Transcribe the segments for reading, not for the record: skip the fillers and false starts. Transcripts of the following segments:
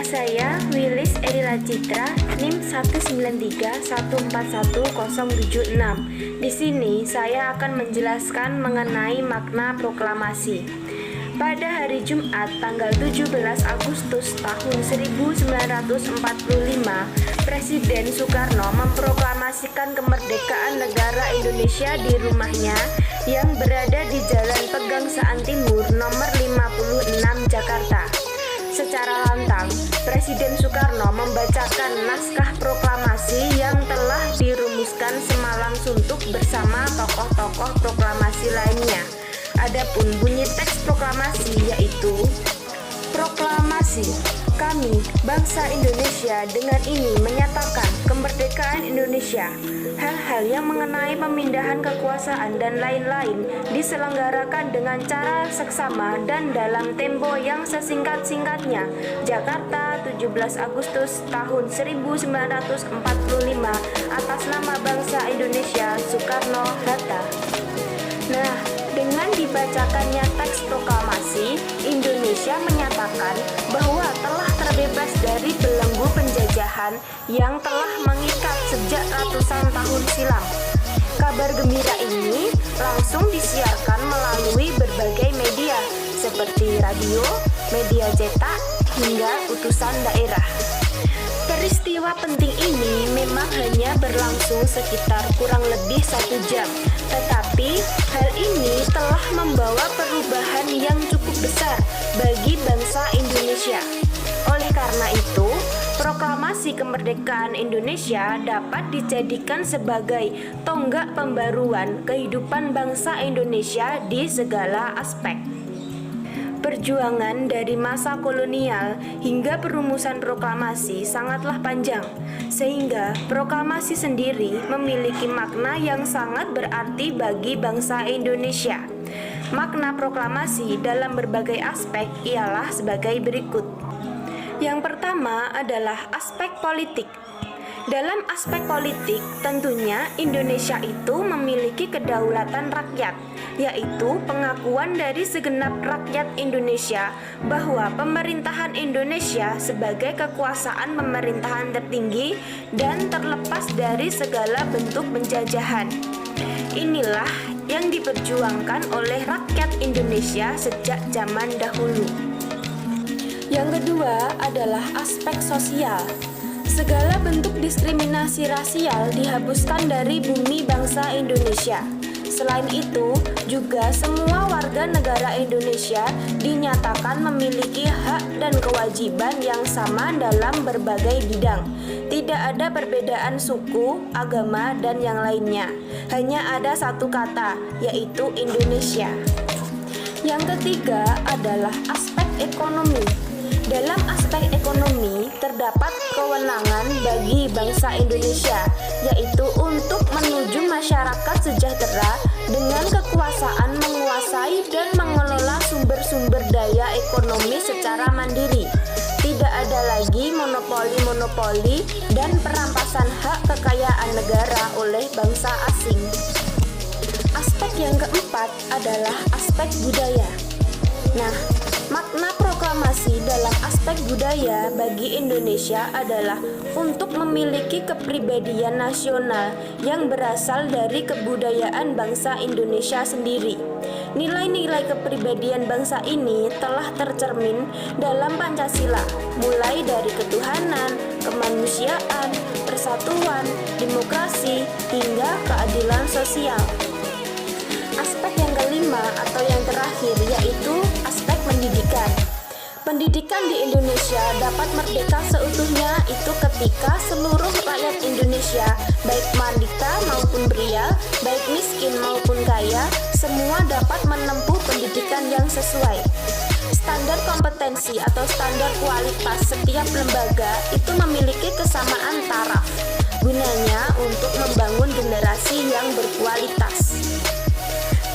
saya Wilis Erila Citra, NIM 193141076. Di sini saya akan menjelaskan mengenai makna proklamasi. Pada hari Jumat tanggal 17 Agustus tahun 1945, Presiden Soekarno memproklamasikan kemerdekaan negara Indonesia di rumahnya yang berada di Jalan Pegangsaan Timur nomor 56 Jakarta. Secara lantang, Presiden Soekarno membacakan naskah proklamasi yang telah dirumuskan semalam suntuk bersama tokoh-tokoh proklamasi lainnya. Adapun bunyi teks proklamasi yaitu: Proklamasi, kami, bangsa Indonesia, dengan ini menyatakan kemerdekaan Indonesia. Hal-hal yang mengenai pemindahan kekuasaan dan lain-lain diselenggarakan dengan cara seksama dan dalam tempo yang sesingkat-singkatnya. Jakarta, 17 Agustus tahun 1945, atas nama bangsa Indonesia, Soekarno-Hatta. Nah, dengan dibacakannya teks proklamasi, Indonesia menyatakan bahwa telah terbebas dari belenggu penjajahan yang telah mengikat sejak ratusan tahun silam. Kabar gembira ini langsung disiarkan melalui berbagai media seperti radio, media cetak, hingga utusan daerah. Peristiwa penting ini memang hanya berlangsung sekitar kurang lebih 1 jam, tetapi hal ini telah membawa perubahan yang cukup besar bagi bangsa Indonesia. Oleh karena itu, proklamasi kemerdekaan Indonesia dapat dijadikan sebagai tonggak pembaruan kehidupan bangsa Indonesia di segala aspek. Perjuangan dari masa kolonial hingga perumusan proklamasi sangatlah panjang, sehingga proklamasi sendiri memiliki makna yang sangat berarti bagi bangsa Indonesia. Makna proklamasi dalam berbagai aspek ialah sebagai berikut. Yang pertama adalah aspek politik. Dalam aspek politik, tentunya Indonesia itu memiliki kedaulatan rakyat, yaitu pengakuan dari segenap rakyat Indonesia bahwa pemerintahan Indonesia sebagai kekuasaan pemerintahan tertinggi dan terlepas dari segala bentuk penjajahan. Inilah yang diperjuangkan oleh rakyat Indonesia sejak zaman dahulu. Yang kedua adalah aspek sosial. Segala bentuk diskriminasi rasial dihapuskan dari bumi bangsa Indonesia. Selain itu, juga semua warga negara Indonesia dinyatakan memiliki hak dan kewajiban yang sama dalam berbagai bidang. Tidak ada perbedaan suku, agama, dan yang lainnya. Hanya ada satu kata, yaitu Indonesia. Yang ketiga adalah aspek ekonomi. Dalam aspek ekonomi, terdapat kewenangan bagi bangsa Indonesia, yaitu untuk menuju masyarakat sejahtera dengan kekuasaan menguasai dan mengelola sumber-sumber daya ekonomi secara mandiri. Tidak ada lagi monopoli-monopoli dan perampasan hak kekayaan negara oleh bangsa asing. Aspek yang keempat adalah aspek budaya. Nah, makna proklamasi dalam aspek budaya bagi Indonesia adalah untuk memiliki kepribadian nasional yang berasal dari kebudayaan bangsa Indonesia sendiri. Nilai-nilai kepribadian bangsa ini telah tercermin dalam Pancasila, mulai dari ketuhanan, kemanusiaan, persatuan, demokrasi, hingga keadilan sosial. Aspek yang kelima atau yang terakhir yaitu aspek pendidikan. Pendidikan di Indonesia dapat merdeka seutuhnya itu ketika seluruh rakyat Indonesia, baik wanita maupun pria, baik miskin maupun kaya, semua dapat menempuh pendidikan yang sesuai. Standar kompetensi atau standar kualitas setiap lembaga itu memiliki kesamaan taraf, gunanya untuk membangun generasi yang berkualitas.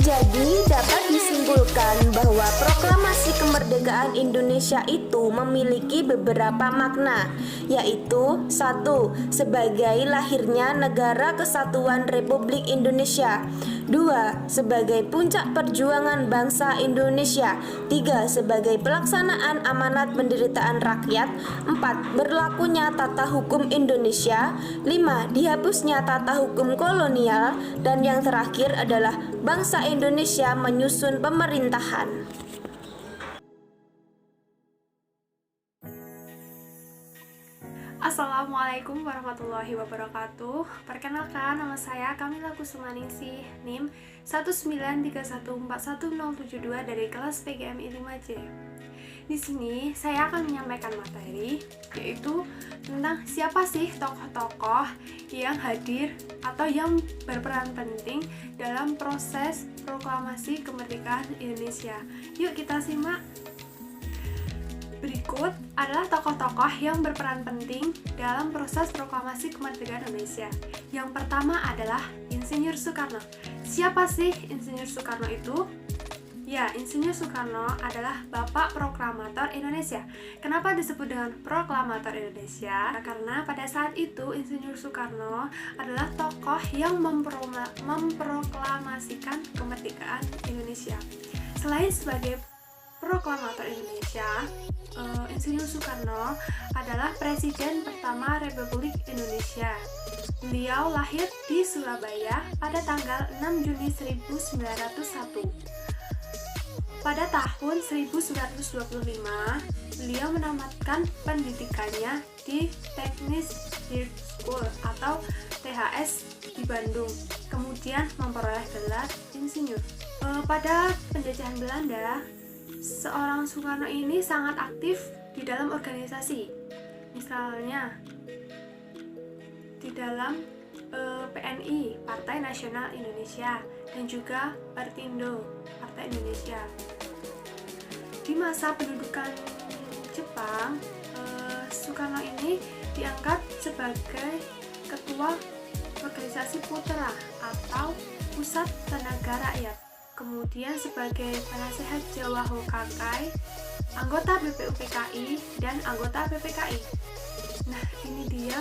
Jadi dapat disimpulkan menyimpulkan bahwa proklamasi kemerdekaan Indonesia itu memiliki beberapa makna, yaitu 1. Sebagai lahirnya Negara Kesatuan Republik Indonesia. 2. Sebagai puncak perjuangan bangsa Indonesia. 3. Sebagai pelaksanaan amanat penderitaan rakyat. 4. Berlakunya tata hukum Indonesia. 5. Dihapusnya tata hukum kolonial. Dan yang terakhir adalah bangsa Indonesia menyusun pemerintahan. Assalamualaikum warahmatullahi wabarakatuh. Perkenalkan, nama saya Kamila Kusumaningsih, NIM 193141072 dari kelas PGMI 5C. Di sini saya akan menyampaikan materi, yaitu tentang siapa sih tokoh-tokoh yang hadir atau yang berperan penting dalam proses proklamasi kemerdekaan Indonesia. Yuk kita simak. Berikut adalah tokoh-tokoh yang berperan penting dalam proses proklamasi kemerdekaan Indonesia. Yang pertama adalah Insinyur Soekarno. Siapa sih Insinyur Soekarno itu? Ya, Insinyur Soekarno adalah Bapak Proklamator Indonesia. Kenapa disebut dengan Proklamator Indonesia? Karena pada saat itu Insinyur Soekarno adalah tokoh yang memproklamasikan kemerdekaan Indonesia. Selain sebagai Proklamator Indonesia, Insinyur Soekarno adalah Presiden pertama Republik Indonesia. Beliau lahir di Surabaya pada tanggal 6 Juni 1901. Pada tahun 1925, beliau menamatkan pendidikannya di Technisch School atau THS di Bandung, kemudian memperoleh gelar insinyur. Pada penjajahan Belanda, seorang Soekarno ini sangat aktif di dalam organisasi, misalnya di dalam PNI, Partai Nasional Indonesia, dan juga Partindo, Partai Indonesia. Di masa pendudukan Jepang, Soekarno ini diangkat sebagai ketua organisasi Putra atau Pusat Tenaga Rakyat, kemudian sebagai penasehat Jawa Hokakai, anggota BPUPKI, dan anggota PPKI. Nah, ini dia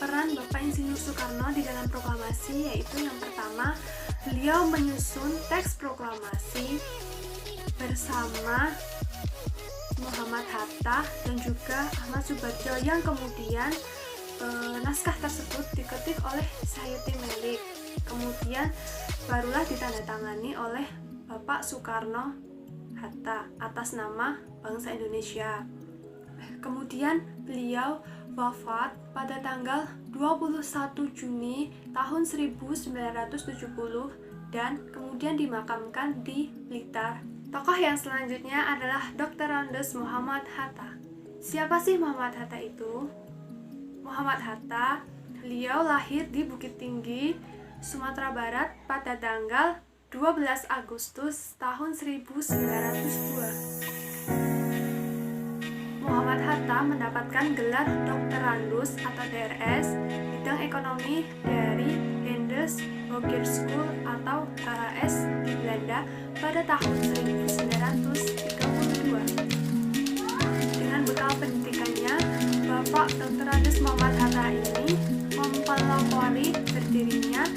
peran Bapak Insinyur Soekarno di dalam proklamasi, yaitu yang pertama, beliau menyusun teks proklamasi bersama Muhammad Hatta dan juga Ahmad Subarjo, yang kemudian naskah tersebut diketik oleh Sayuti Melik. Kemudian barulah ditandatangani oleh Bapak Soekarno Hatta atas nama bangsa Indonesia. Kemudian beliau wafat pada tanggal 21 Juni tahun 1970 dan kemudian dimakamkan di Blitar. Tokoh yang selanjutnya adalah Dr. Andes Muhammad Hatta. Siapa sih Muhammad Hatta itu? Muhammad Hatta, beliau lahir di Bukit Tinggi, Sumatera Barat pada tanggal 12 Agustus tahun 1902. Muhammad Hatta mendapatkan gelar Doktorandus atau DRS bidang ekonomi dari Andes Hogeschool atau HHS di Belanda pada tahun 1932. Dengan bekal pendidikannya, Bapak Doktorandus Muhammad Hatta ini mempelopori berdirinya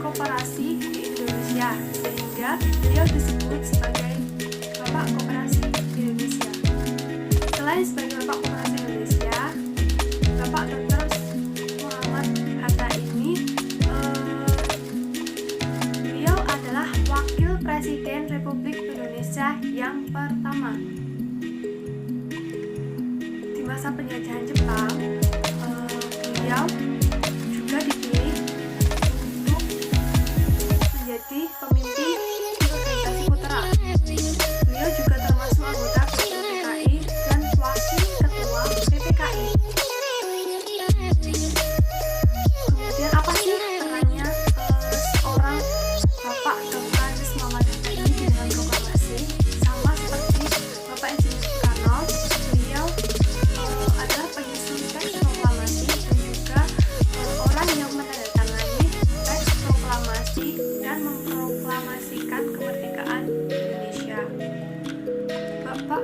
koperasi di Indonesia, sehingga beliau disebut sebagai Bapak Koperasi Indonesia. Selain sebagai Bapak Koperasi Indonesia, Bapak Dr. Muhammad Hatta ini beliau adalah Wakil Presiden Republik Indonesia yang pertama. Di masa penjajahan Jepang, beliau juga dipilih untuk menjadi pemimpin organisasi Putra. Beliau juga termasuk anggota PPKI dan wakil ketua PPKI. Kemudian apa sih perannya seorang Bapak Dr. Andes Muhammad Hatta ini di dalam proklamasi? Sama seperti Bapak Insinyur Soekarno, beliau adalah penyusun teks proklamasi dan juga orang yang menandatangani teks proklamasi dan memproklamasikan kemerdekaan Indonesia.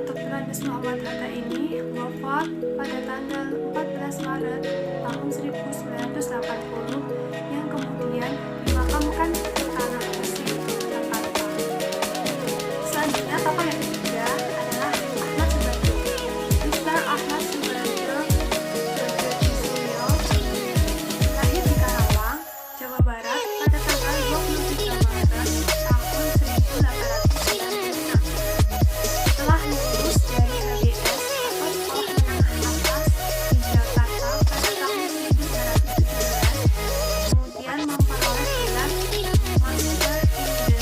Dr. Andes Muhammad Hatta ini wafat pada tanggal 14 Maret tahun 1980 yang kemudian dimakamkan di Tanah Kusir, Jakarta. Selanjutnya tokoh yang ketiga adalah Ahmad Subarjo. Mr. Ahmad Subarjo Suryo lahir di Karawang, Jawa Barat pada tanggal 23 Maret tahun 1896. Setelah lulus dari HBS atau Sekolah Menengah Atas di Jakarta pada tahun 1917, kemudian memperoleh gelar Master in the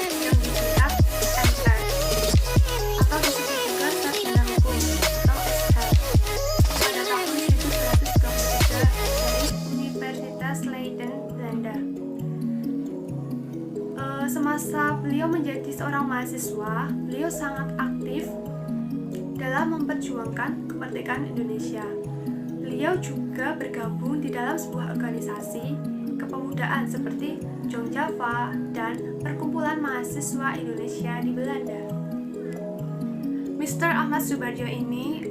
yang disingkat MPhil atau disebut juga Sarjana Hukum atau SH pada tahun 1933 dari Universitas Leiden, Belanda. Semasa beliau menjadi seorang mahasiswa, beliau sangat aktif dalam memperjuangkan kemerdekaan Indonesia. Beliau juga bergabung di dalam sebuah organisasi kepemudaan seperti Jong Java dan Perkumpulan Mahasiswa Indonesia di Belanda. Mr. Ahmad Subarjo ini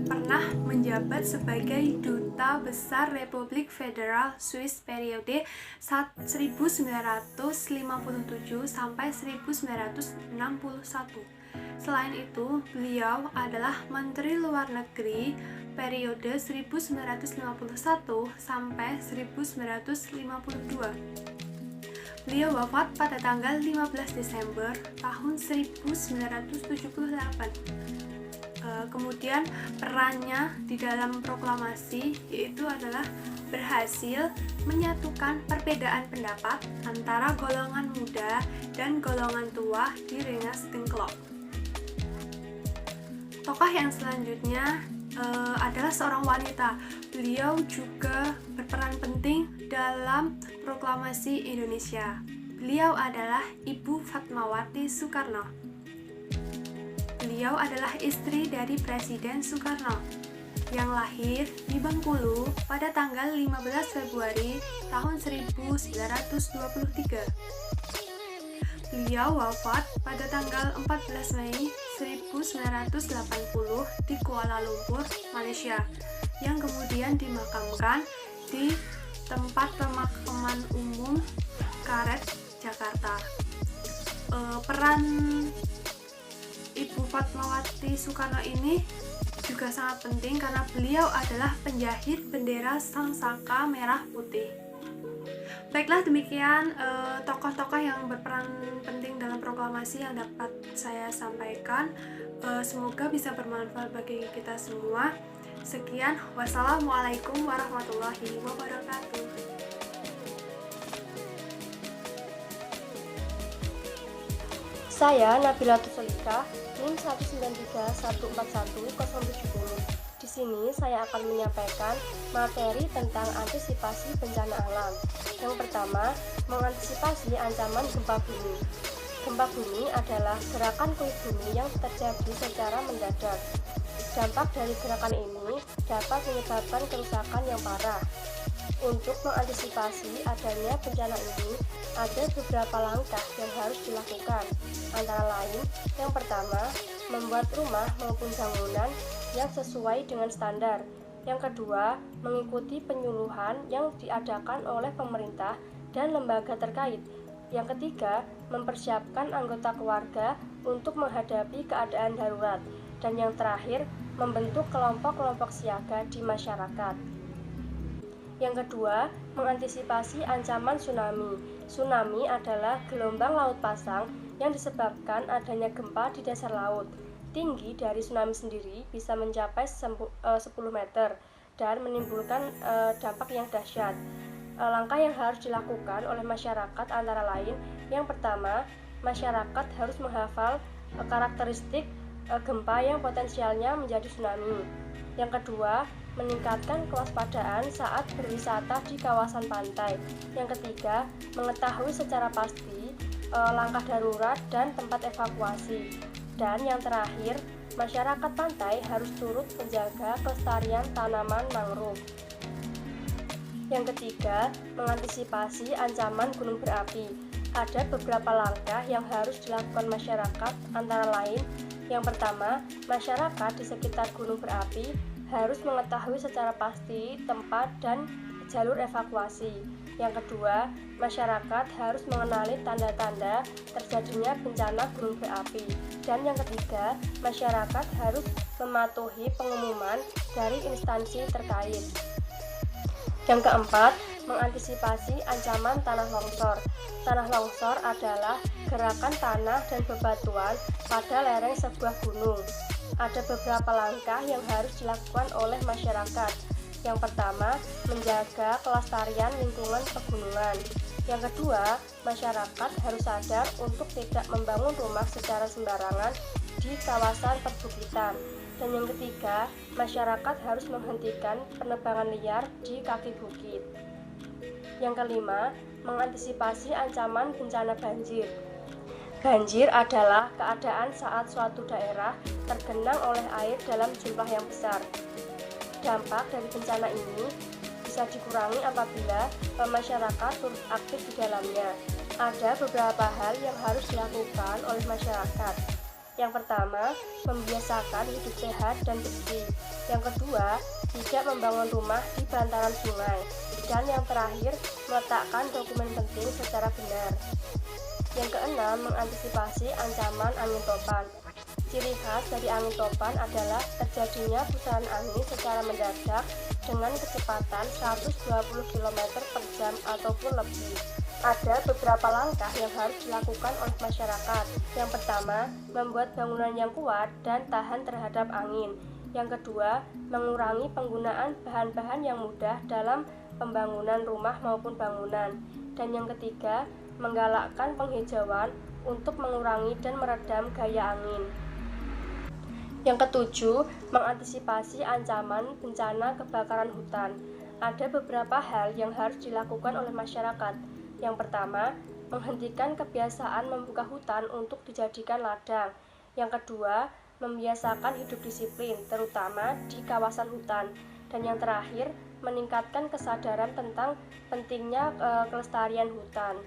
pernah menjabat sebagai Duta Besar Republik Federal Swiss periode 1957 sampai 1961. Selain itu, beliau adalah Menteri Luar Negeri periode 1951 sampai 1952. Beliau wafat pada tanggal 15 Desember tahun 1978. Kemudian perannya di dalam proklamasi yaitu adalah berhasil menyatukan perbedaan pendapat antara golongan muda dan golongan tua di Rengas Dengklok. Tokoh yang selanjutnya adalah seorang wanita. Beliau juga berperan penting dalam proklamasi Indonesia. Beliau adalah Ibu Fatmawati Soekarno. Beliau adalah istri dari Presiden Soekarno yang lahir di Bengkulu pada tanggal 15 Februari tahun 1923. Beliau wafat pada tanggal 14 Mei 1980 di Kuala Lumpur, Malaysia, yang kemudian dimakamkan di tempat pemakaman umum Karet, Jakarta. Peran Ibu Fatmawati Soekarno ini juga sangat penting karena beliau adalah penjahit bendera Sang Saka Merah Putih. Baiklah, demikian tokoh-tokoh yang berperan penting dalam proklamasi yang dapat saya sampaikan. Semoga bisa bermanfaat bagi kita semua. Sekian, wassalamualaikum warahmatullahi wabarakatuh. Saya Nabila Tusulika, NIM 193141070. Di sini saya akan menyampaikan materi tentang antisipasi bencana alam. Yang pertama, mengantisipasi ancaman gempa bumi. Gempa bumi adalah gerakan kulit bumi yang terjadi secara mendadak. Dampak dari gerakan ini dapat menyebabkan kerusakan yang parah. Untuk mengantisipasi adanya bencana ini, ada beberapa langkah yang harus dilakukan. Antara lain, yang pertama, membuat rumah maupun bangunan yang sesuai dengan standar. Yang kedua, mengikuti penyuluhan yang diadakan oleh pemerintah dan lembaga terkait. Yang ketiga, mempersiapkan anggota keluarga untuk menghadapi keadaan darurat. Dan yang terakhir, membentuk kelompok-kelompok siaga di masyarakat. Yang kedua, mengantisipasi ancaman tsunami. Tsunami adalah gelombang laut pasang yang disebabkan adanya gempa di dasar laut. Tinggi dari tsunami sendiri bisa mencapai 10 meter dan menimbulkan dampak yang dahsyat. Langkah yang harus dilakukan oleh masyarakat antara lain, yang pertama, masyarakat harus menghafal karakteristik gempa yang potensialnya menjadi tsunami. Yang kedua, meningkatkan kewaspadaan saat berwisata di kawasan pantai. Yang ketiga, mengetahui secara pasti langkah darurat dan tempat evakuasi. Dan yang terakhir, masyarakat pantai harus turut menjaga kelestarian tanaman mangrove. Yang ketiga, mengantisipasi ancaman gunung berapi. Ada beberapa langkah yang harus dilakukan masyarakat, antara lain Yang pertama, masyarakat di sekitar gunung berapi harus mengetahui secara pasti tempat dan jalur evakuasi. Yang kedua, masyarakat harus mengenali tanda-tanda terjadinya bencana gunung berapi. Dan yang ketiga, masyarakat harus mematuhi pengumuman dari instansi terkait. Yang keempat, mengantisipasi ancaman tanah longsor. Tanah longsor adalah gerakan tanah dan bebatuan pada lereng sebuah gunung. Ada beberapa langkah yang harus dilakukan oleh masyarakat. Yang pertama, menjaga kelestarian lingkungan pegunungan. Yang kedua, masyarakat harus sadar untuk tidak membangun rumah secara sembarangan di kawasan perbukitan. Dan yang ketiga, masyarakat harus menghentikan penebangan liar di kaki bukit. Yang kelima, mengantisipasi ancaman bencana banjir. Banjir adalah keadaan saat suatu daerah tergenang oleh air dalam jumlah yang besar. Dampak dari bencana ini bisa dikurangi apabila masyarakat turut aktif di dalamnya. Ada beberapa hal yang harus dilakukan oleh masyarakat. Yang pertama, membiasakan hidup sehat dan bersih. Yang kedua, tidak membangun rumah di bantaran sungai. Dan yang terakhir, meletakkan dokumen penting secara benar. Yang keenam, mengantisipasi ancaman angin topan. Ciri khas dari angin topan adalah terjadinya pusaran angin secara mendadak dengan kecepatan 120 km per jam ataupun lebih. Ada beberapa langkah yang harus dilakukan oleh masyarakat. Yang pertama, membuat bangunan yang kuat dan tahan terhadap angin. Yang kedua, mengurangi penggunaan bahan-bahan yang mudah dalam pembangunan rumah maupun bangunan. Dan yang ketiga, menggalakkan penghijauan untuk mengurangi dan meredam gaya angin. Yang ketujuh, mengantisipasi ancaman bencana kebakaran hutan. Ada beberapa hal yang harus dilakukan oleh masyarakat. Yang pertama, menghentikan kebiasaan membuka hutan untuk dijadikan ladang. Yang kedua, membiasakan hidup disiplin, terutama di kawasan hutan. Dan yang terakhir, meningkatkan kesadaran tentang pentingnya kelestarian hutan.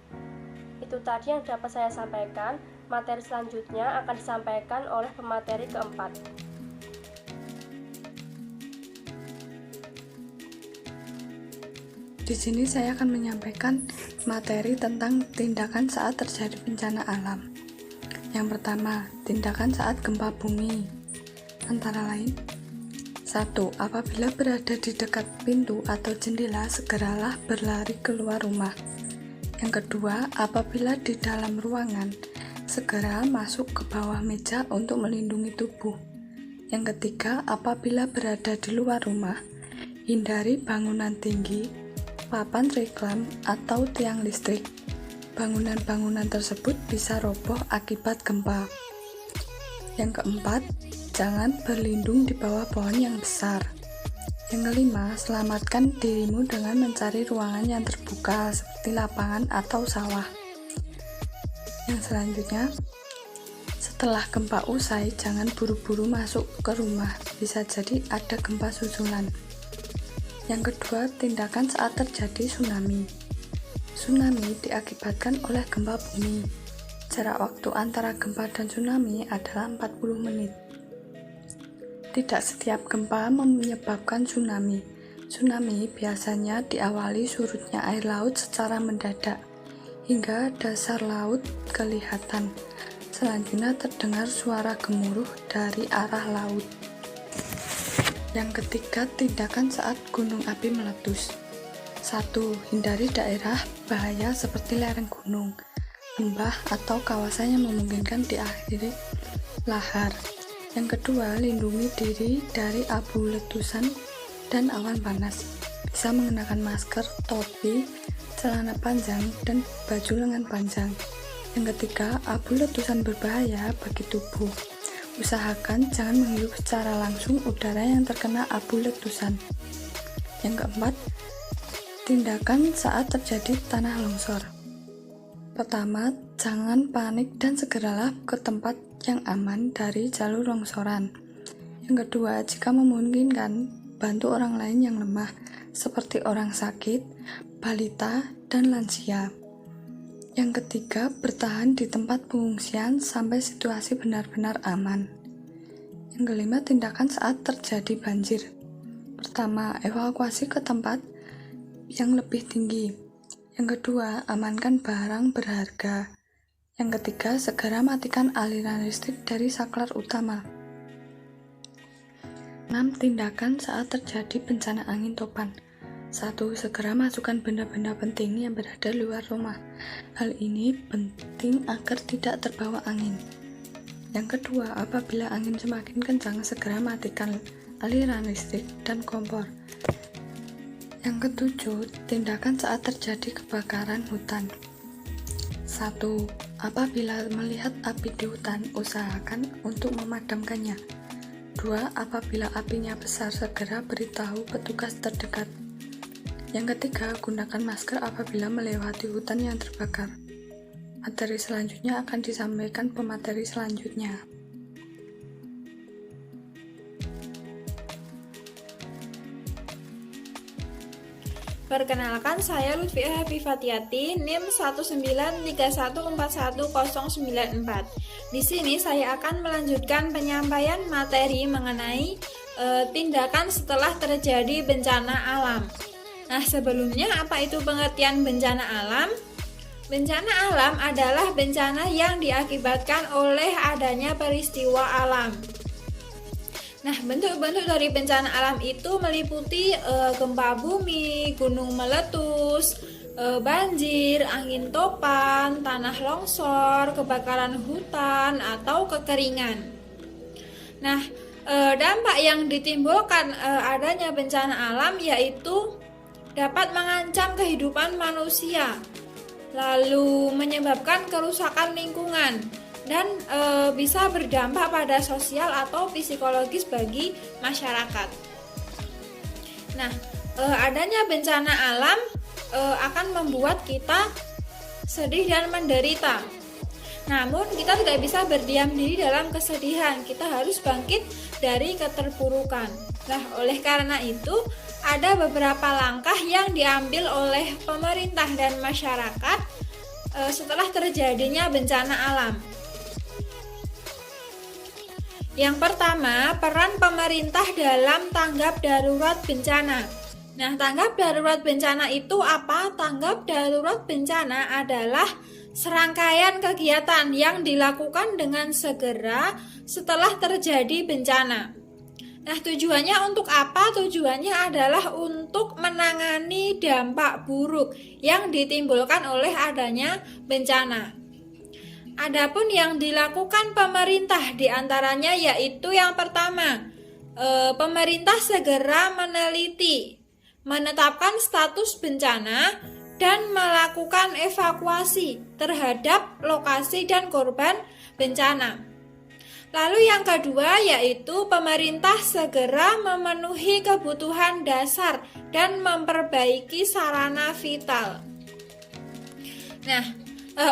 Itu tadi yang dapat saya sampaikan. Materi selanjutnya akan disampaikan oleh pemateri keempat. Di sini saya akan menyampaikan materi tentang tindakan saat terjadi bencana alam. Yang pertama, tindakan saat gempa bumi. Antara lain, 1. Apabila berada di dekat pintu atau jendela, segeralah berlari keluar rumah. Yang kedua, apabila di dalam ruangan, segera masuk ke bawah meja untuk melindungi tubuh. Yang ketiga, apabila berada di luar rumah, hindari bangunan tinggi, papan reklam, atau tiang listrik. Bangunan-bangunan tersebut bisa roboh akibat gempa. Yang keempat, jangan berlindung di bawah pohon yang besar. Yang kelima, selamatkan dirimu dengan mencari ruangan yang terbuka seperti lapangan atau sawah. Yang selanjutnya, setelah gempa usai, jangan buru-buru masuk ke rumah, bisa jadi ada gempa susulan. Yang kedua, tindakan saat terjadi tsunami. Tsunami diakibatkan oleh gempa bumi. Jarak waktu antara gempa dan tsunami adalah 40 menit. Tidak setiap gempa menyebabkan tsunami. Tsunami biasanya diawali surutnya air laut secara mendadak, hingga dasar laut kelihatan. Selanjutnya terdengar suara gemuruh dari arah laut. Yang ketiga, tindakan saat gunung api meletus. 1. Hindari daerah bahaya seperti lereng gunung, lembah, atau kawasan yang memungkinkan diakhiri lahar. Yang kedua, lindungi diri dari abu letusan dan awan panas. Bisa mengenakan masker, topi, celana panjang, dan baju lengan panjang. Yang ketiga, abu letusan berbahaya bagi tubuh. Usahakan jangan menghirup secara langsung udara yang terkena abu letusan. Yang keempat, tindakan saat terjadi tanah longsor. Pertama, jangan panik dan segeralah ke tempat yang aman dari jalur longsoran. Yang kedua, jika memungkinkan, bantu orang lain yang lemah, seperti orang sakit, balita, dan lansia. Yang ketiga, bertahan di tempat pengungsian sampai situasi benar-benar aman. Yang kelima, tindakan saat terjadi banjir. Pertama, evakuasi ke tempat yang lebih tinggi. Yang kedua, amankan barang berharga. Yang ketiga, segera matikan aliran listrik dari saklar utama. 6. Tindakan saat terjadi bencana angin topan. 1. Segera masukkan benda-benda penting yang berada luar rumah. Hal ini penting agar tidak terbawa angin. Yang kedua, apabila angin semakin kencang, segera matikan aliran listrik dan kompor. Yang ketujuh, tindakan saat terjadi kebakaran hutan. 1. Apabila melihat api di hutan, usahakan untuk memadamkannya. 2. Apabila apinya besar, segera beritahu petugas terdekat. Yang ketiga, gunakan masker apabila melewati hutan yang terbakar. Materi selanjutnya akan disampaikan pemateri selanjutnya. Perkenalkan, saya Lutfiah Hafifatiati, NIM 19314141094. Di sini saya akan melanjutkan penyampaian materi mengenai tindakan setelah terjadi bencana alam. Nah, sebelumnya apa itu pengertian bencana alam? Bencana alam adalah bencana yang diakibatkan oleh adanya peristiwa alam. Nah, bentuk-bentuk dari bencana alam itu meliputi gempa bumi, gunung meletus, banjir, angin topan, tanah longsor, kebakaran hutan, atau kekeringan. Nah, dampak yang ditimbulkan adanya bencana alam yaitu dapat mengancam kehidupan manusia, lalu menyebabkan kerusakan lingkungan, dan bisa berdampak pada sosial atau psikologis bagi masyarakat. Nah, adanya bencana alam akan membuat kita sedih dan menderita. Namun, kita tidak bisa berdiam diri dalam kesedihan. Kita harus bangkit dari keterpurukan. Nah, oleh karena itu, ada beberapa langkah yang diambil oleh pemerintah dan masyarakat setelah terjadinya bencana alam. Yang pertama, peran pemerintah dalam tanggap darurat bencana. Nah, tanggap darurat bencana itu apa? Tanggap darurat bencana adalah serangkaian kegiatan yang dilakukan dengan segera setelah terjadi bencana. Nah, tujuannya untuk apa? Tujuannya adalah untuk menangani dampak buruk yang ditimbulkan oleh adanya bencana. Adapun yang dilakukan pemerintah diantaranya yaitu yang pertama, pemerintah segera meneliti, menetapkan status bencana, dan melakukan evakuasi terhadap lokasi dan korban bencana. Lalu yang kedua yaitu pemerintah segera memenuhi kebutuhan dasar dan memperbaiki sarana vital. Nah,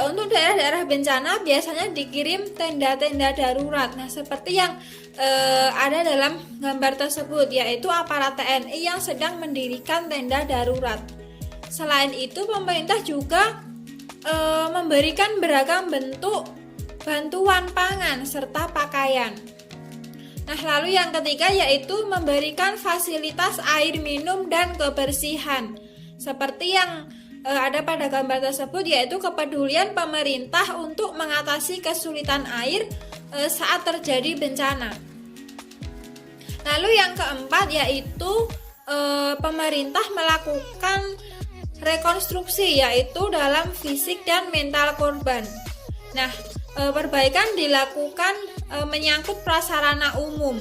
untuk daerah-daerah bencana biasanya dikirim tenda-tenda darurat. Nah, seperti yang ada dalam gambar tersebut, yaitu aparat TNI yang sedang mendirikan tenda darurat. Selain itu, pemerintah juga memberikan beragam bentuk bantuan pangan serta pakaian. Nah, lalu yang ketiga yaitu memberikan fasilitas air minum dan kebersihan. Seperti yang ada pada gambar tersebut, yaitu kepedulian pemerintah untuk mengatasi kesulitan air saat terjadi bencana. Lalu yang keempat yaitu pemerintah melakukan rekonstruksi, yaitu dalam fisik dan mental korban. Nah, perbaikan dilakukan menyangkut prasarana umum.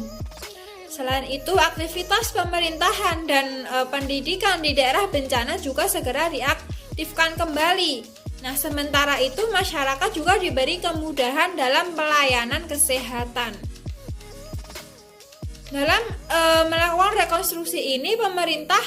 Selain itu, aktivitas pemerintahan dan pendidikan di daerah bencana juga segera diaktifkan kembali. Nah, sementara itu masyarakat juga diberi kemudahan dalam pelayanan kesehatan. Dalam melakukan rekonstruksi ini, pemerintah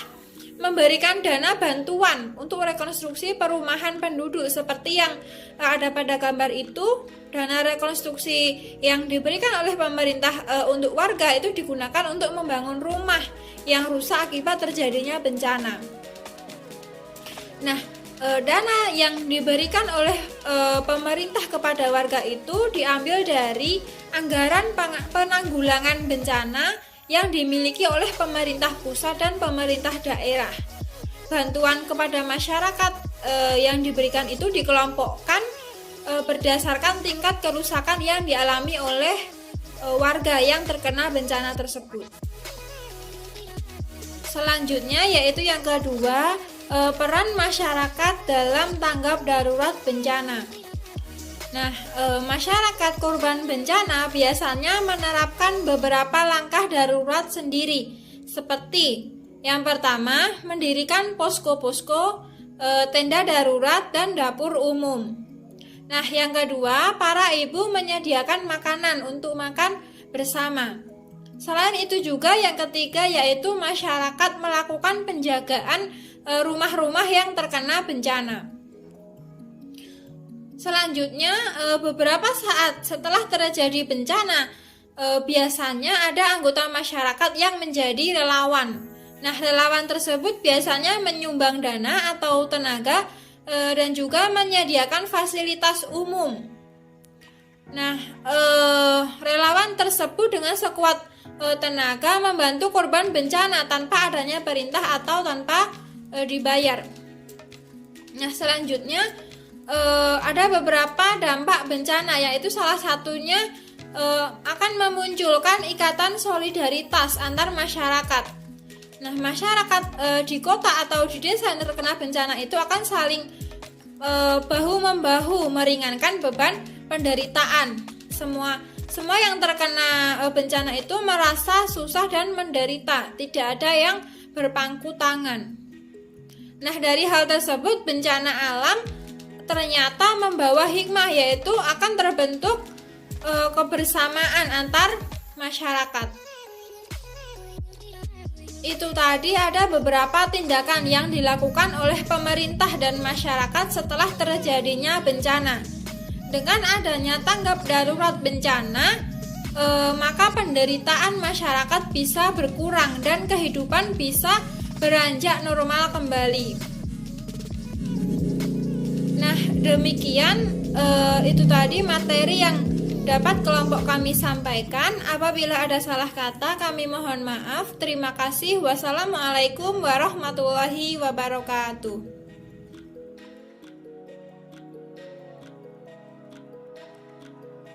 memberikan dana bantuan untuk rekonstruksi perumahan penduduk seperti yang ada pada gambar itu. Dana rekonstruksi yang diberikan oleh pemerintah untuk warga itu digunakan untuk membangun rumah yang rusak akibat terjadinya bencana. Nah, Dana yang diberikan oleh pemerintah kepada warga itu diambil dari anggaran penanggulangan bencana yang dimiliki oleh pemerintah pusat dan pemerintah daerah. Bantuan kepada masyarakat yang diberikan itu dikelompokkan berdasarkan tingkat kerusakan yang dialami oleh warga yang terkena bencana tersebut. Selanjutnya yaitu yang kedua, peran masyarakat dalam tanggap darurat bencana. Nah, masyarakat korban bencana biasanya menerapkan beberapa langkah darurat sendiri, seperti yang pertama, mendirikan posko-posko, tenda darurat, dan dapur umum. Nah, yang kedua, para ibu menyediakan makanan untuk makan bersama. Selain itu juga yang ketiga yaitu masyarakat melakukan penjagaan rumah-rumah yang terkena bencana. Selanjutnya, beberapa saat setelah terjadi bencana, biasanya ada anggota masyarakat yang menjadi relawan. Nah, relawan tersebut biasanya menyumbang dana atau tenaga dan juga menyediakan fasilitas umum. Nah, relawan tersebut dengan sekuat tenaga membantu korban bencana tanpa adanya perintah atau tanpa dibayar. Nah, selanjutnya ada beberapa dampak bencana, yaitu salah satunya akan memunculkan ikatan solidaritas antar masyarakat. Nah, masyarakat di kota atau di desa yang terkena bencana itu akan saling bahu-membahu meringankan beban penderitaan. Semua yang terkena bencana itu merasa susah dan menderita, tidak ada yang berpangku tangan. Nah, dari hal tersebut bencana alam ternyata membawa hikmah, yaitu akan terbentuk kebersamaan antar masyarakat. Itu tadi ada beberapa tindakan yang dilakukan oleh pemerintah dan masyarakat setelah terjadinya bencana. Dengan adanya tanggap darurat bencana, maka penderitaan masyarakat bisa berkurang dan kehidupan bisa beranjak normal kembali. Nah, demikian itu tadi materi yang dapat kelompok kami sampaikan. Apabila ada salah kata, kami mohon maaf. Terima kasih. Wassalamualaikum warahmatullahi wabarakatuh.